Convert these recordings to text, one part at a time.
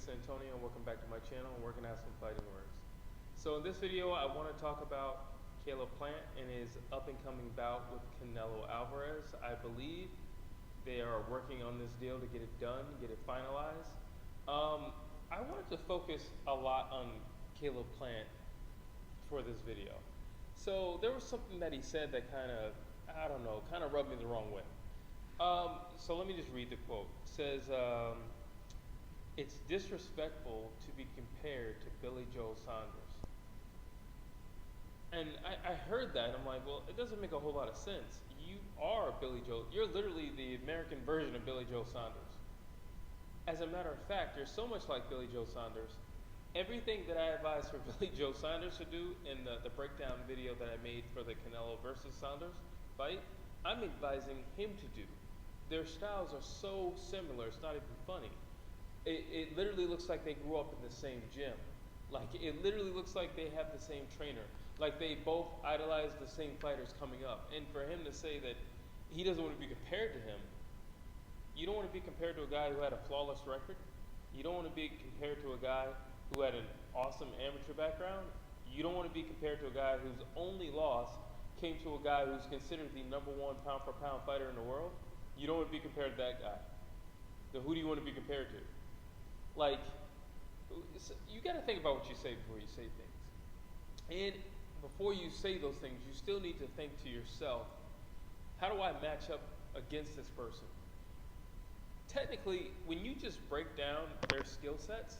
Antonio, and welcome back to my channel, and we're going to have some fighting words. So in this video, I want to talk about Caleb Plant and his up-and-coming bout with Canelo Alvarez. I believe they are working on this deal to get it done, get it finalized. I wanted to focus a lot on Caleb Plant for this video. So there was something that he said that kind of rubbed me the wrong way. So let me just read the quote. It says, it's disrespectful to be compared to Billy Joe Saunders. And I heard that, and I'm like, well, it doesn't make a whole lot of sense. You are Billy Joe. You're literally the American version of Billy Joe Saunders. As a matter of fact, you're so much like Billy Joe Saunders. Everything that I advised for Billy Joe Saunders to do in the breakdown video that I made for the Canelo versus Saunders fight, I'm advising him to do. Their styles are so similar, it's not even funny. It literally looks like they grew up in the same gym. Like, it literally looks like they have the same trainer. Like, they both idolize the same fighters coming up. And for him to say that he doesn't want to be compared to him, you don't want to be compared to a guy who had a flawless record. You don't want to be compared to a guy who had an awesome amateur background. You don't want to be compared to a guy whose only loss came to a guy who's considered the #1 pound-for-pound fighter in the world. You don't want to be compared to that guy. So who do you want to be compared to? Like, you got to think about what you say before you say things. And before you say those things, you still need to think to yourself, how do I match up against this person? Technically, when you just break down their skill sets,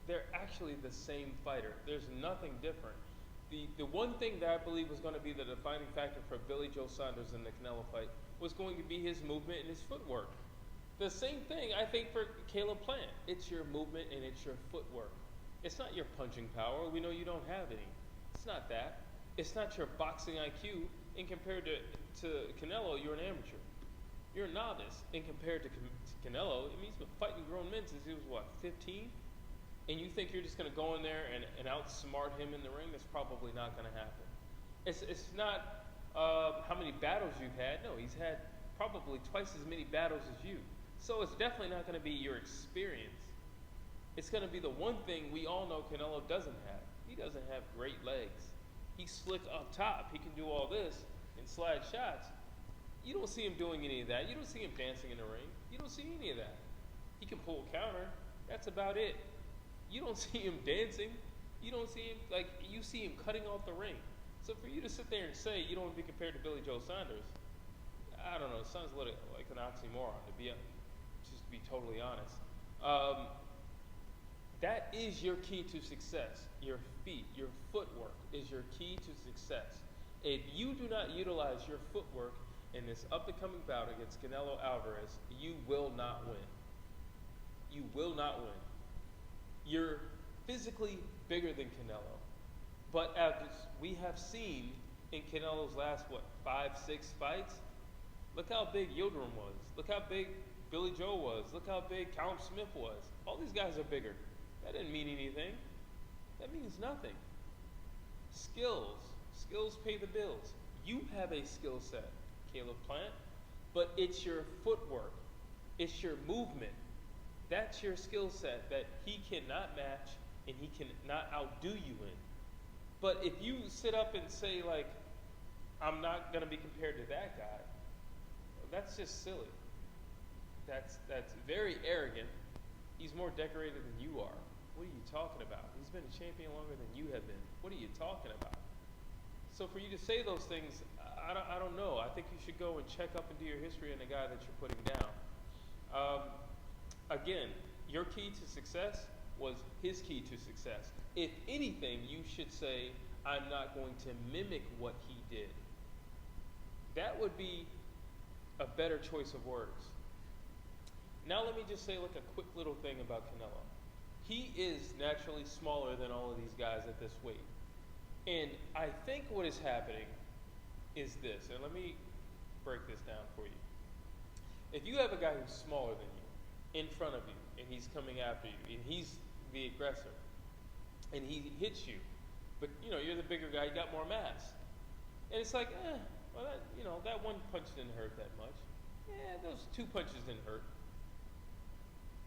they're actually the same fighter. There's nothing different. The one thing that I believe was going to be the defining factor for Billy Joe Saunders in the Canelo fight was going to be his movement and his footwork. The same thing, I think, for Caleb Plant. It's your movement and it's your footwork. It's not your punching power. We know you don't have any. It's not that. It's not your boxing IQ. And compared to Canelo, you're an amateur. You're a novice. And compared to Canelo, I mean, he's been fighting grown men since he was, what, 15? And you think you're just going to go in there and outsmart him in the ring? That's probably not going to happen. It's not how many battles you've had. No, he's had probably twice as many battles as you. So it's definitely not going to be your experience. It's going to be the one thing we all know Canelo doesn't have. He doesn't have great legs. He's slick up top. He can do all this and slide shots. You don't see him doing any of that. You don't see him dancing in the ring. You don't see any of that. He can pull a counter. That's about it. You don't see him dancing. You don't see him, you see him cutting off the ring. So for you to sit there and say you don't want to be compared to Billy Joe Saunders, I don't know, it sounds a little like an oxymoron, to be totally honest. That is your key to success. Your feet, your footwork is your key to success. If you do not utilize your footwork in this up-and-coming bout against Canelo Alvarez, you will not win. You will not win. You're physically bigger than Canelo. But as we have seen in Canelo's last, 5, 6 fights, look how big Yildirim was. Look how big Billy Joe was. Look how big Callum Smith was. All these guys are bigger. That didn't mean anything. That means nothing. Skills. Skills pay the bills. You have a skill set, Caleb Plant, but it's your footwork. It's your movement. That's your skill set that he cannot match and he cannot outdo you in. But if you sit up and say, like, I'm not going to be compared to that guy, that's just silly. That's very arrogant. He's more decorated than you are. What are you talking about? He's been a champion longer than you have been. What are you talking about? So for you to say those things, I don't know. I think you should go and check up and do your history on the guy that you're putting down. Again, your key to success was his key to success. If anything, you should say, I'm not going to mimic what he did. That would be a better choice of words. Now let me just say a quick little thing about Canelo. He is naturally smaller than all of these guys at this weight. And I think what is happening is this, and let me break this down for you. If you have a guy who's smaller than you, in front of you, and he's coming after you, and he's the aggressor, and he hits you, but you're the bigger guy, you got more mass. And it's like, that one punch didn't hurt that much. Those 2 punches didn't hurt.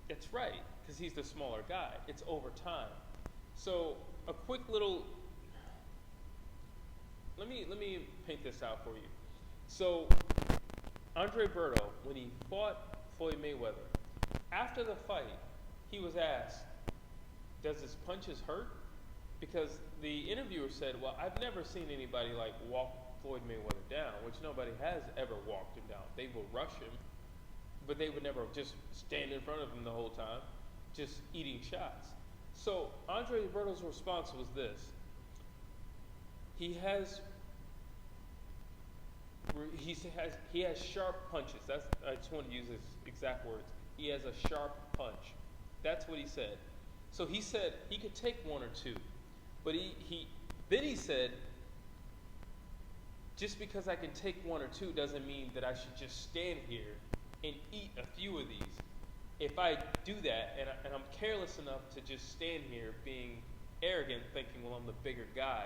That's right, because he's the smaller guy. It's over time. So a quick little, let me paint this out for you. So Andre Berto, when he fought Floyd Mayweather, after the fight, he was asked, does his punches hurt? Because the interviewer said, well, I've never seen anybody like walk Floyd Mayweather down, which nobody has ever walked him down. They will rush him, but they would never just stand in front of him the whole time, just eating shots. So Andre Berto's response was this. He has sharp punches. I just want to use his exact words. He has a sharp punch. That's what he said. So he said he could take one or two, but then he said, just because I can take one or two doesn't mean that I should just stand here and eat a few of these. If I do that and I'm careless enough to just stand here being arrogant, thinking, well, I'm the bigger guy,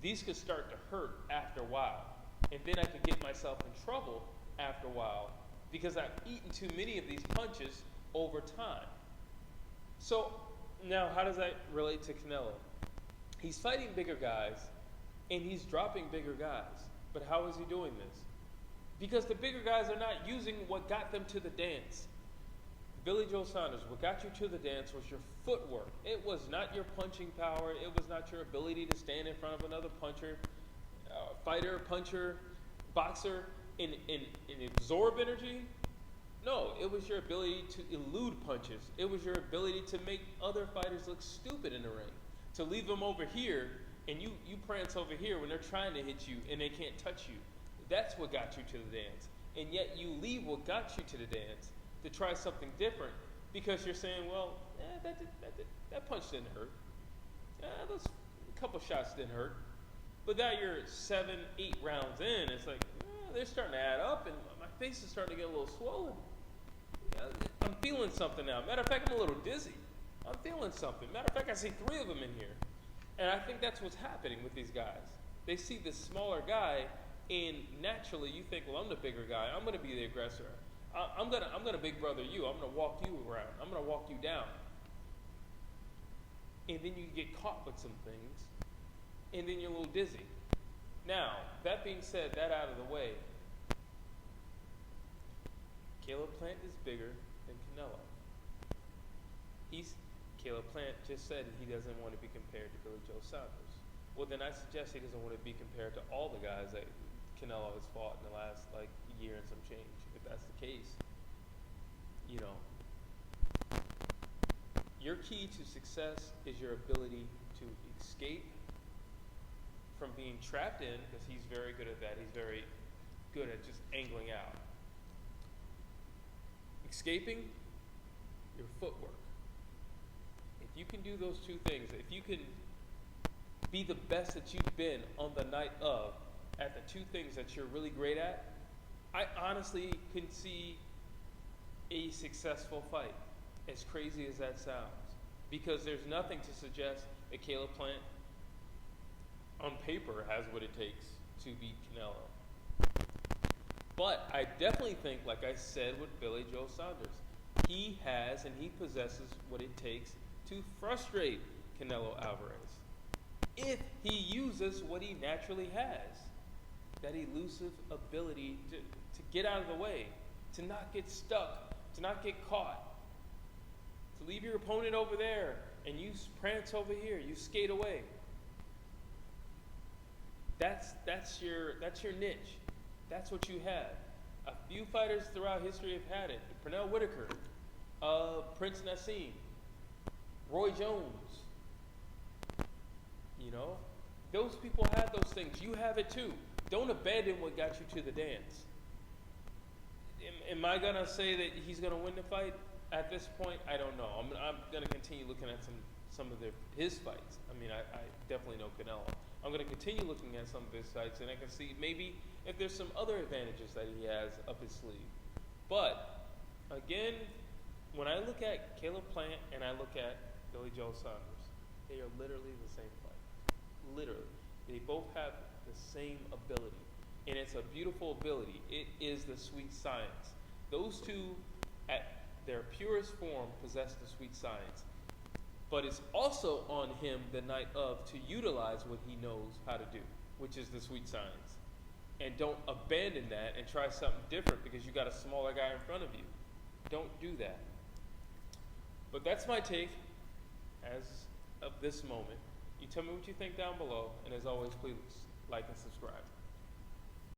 these could start to hurt after a while. And then I could get myself in trouble after a while because I've eaten too many of these punches over time. So now how does that relate to Canelo? He's fighting bigger guys and he's dropping bigger guys. But how is he doing this? Because the bigger guys are not using what got them to the dance. Billy Joe Saunders, what got you to the dance was your footwork. It was not your punching power. It was not your ability to stand in front of another puncher, fighter, puncher, boxer, and absorb energy. No, it was your ability to elude punches. It was your ability to make other fighters look stupid in the ring. To leave them over here, and you prance over here when they're trying to hit you and they can't touch you. That's what got you to the dance. And yet you leave what got you to the dance to try something different because you're saying, well, that punch didn't hurt. Those couple shots didn't hurt. But now you're 7, 8 rounds in. It's like, they're starting to add up, and my face is starting to get a little swollen. I'm feeling something now. Matter of fact, I'm a little dizzy. I'm feeling something. Matter of fact, I see 3 of them in here. And I think that's what's happening with these guys. They see this smaller guy, and naturally you think, well, I'm the bigger guy. I'm going to be the aggressor. I'm gonna big brother you. I'm gonna walk you around. I'm gonna walk you down. And then you get caught with some things, and then you're a little dizzy. Now, that being said, that out of the way, Caleb Plant is bigger than Canelo. Caleb Plant just said he doesn't want to be compared to Billy Joe Saunders. Well, then I suggest he doesn't want to be compared to all the guys that Canelo has fought in the last year and some change. If that's the case, your key to success is your ability to escape from being trapped in, because he's very good at that. He's very good at just angling out. Escaping, your footwork. If you can do those two things, if you can be the best that you've been on the night of at the two things that you're really great at, I honestly can see a successful fight, as crazy as that sounds, because there's nothing to suggest that Caleb Plant on paper has what it takes to beat Canelo. But I definitely think, like I said with Billy Joe Saunders, he has and he possesses what it takes to frustrate Canelo Alvarez if he uses what he naturally has, that elusive ability to get out of the way, to not get stuck, to not get caught, to leave your opponent over there and you prance over here, you skate away. That's your niche. That's what you have. A few fighters throughout history have had it. Pernell Whitaker, Prince Nassim, Roy Jones. Those people have those things. You have it too. Don't abandon what got you to the dance. Am I gonna say that he's gonna win the fight at this point? I don't know. I'm gonna continue looking at some of his fights. I definitely know Canelo. I'm gonna continue looking at some of his fights, and I can see maybe if there's some other advantages that he has up his sleeve. But again, when I look at Caleb Plant and I look at Billy Joe Saunders, they are literally the same fight. Literally, they both have the same ability, and it's a beautiful ability. It is the sweet science. Those two, at their purest form possess the sweet science. But it's also on him the night of to utilize what he knows how to do, which is the sweet science. And don't abandon that and try something different because you got a smaller guy in front of you. Don't do that. But that's my take as of this moment. You tell me what you think down below, and as always, please like and subscribe.